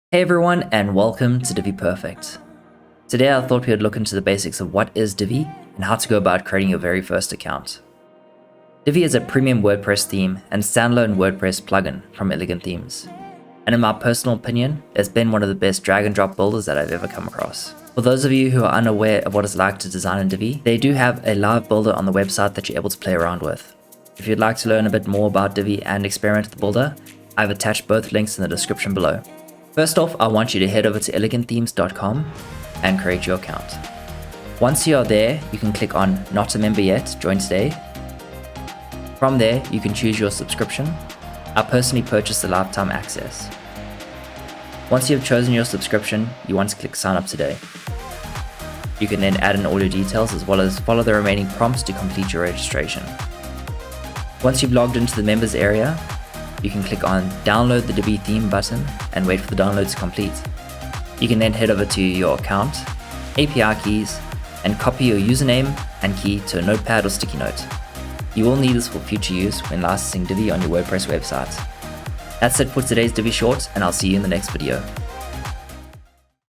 Hey everyone, and welcome to Divi Perfect. Today I thought we would look into the basics of what is Divi and how to go about creating your very first account. Divi is a premium WordPress theme and standalone WordPress plugin from Elegant Themes. And in my personal opinion, it's been one of the best drag and drop builders that I've ever come across. For those of you who are unaware of what it's like to design in Divi, they do have a live builder on the website that you're able to play around with. If you'd like to learn a bit more about Divi and experiment with the builder, I've attached both links in the description below. First off, I want you to head over to elegantthemes.com and create your account. Once you are there, you can click on Not a Member Yet, Join Today. From there, you can choose your subscription. I personally purchased the lifetime access. Once you have chosen your subscription, you want to click Sign Up Today. You can then add in all your details as well as follow the remaining prompts to complete your registration. Once you've logged into the members area, you can click on Download the Divi theme button and wait for the download to complete. You can then head over to your account, API keys, and copy your username and key to a notepad or sticky note. You will need this for future use when licensing Divi on your WordPress website. That's it for today's Divi short, and I'll see you in the next video.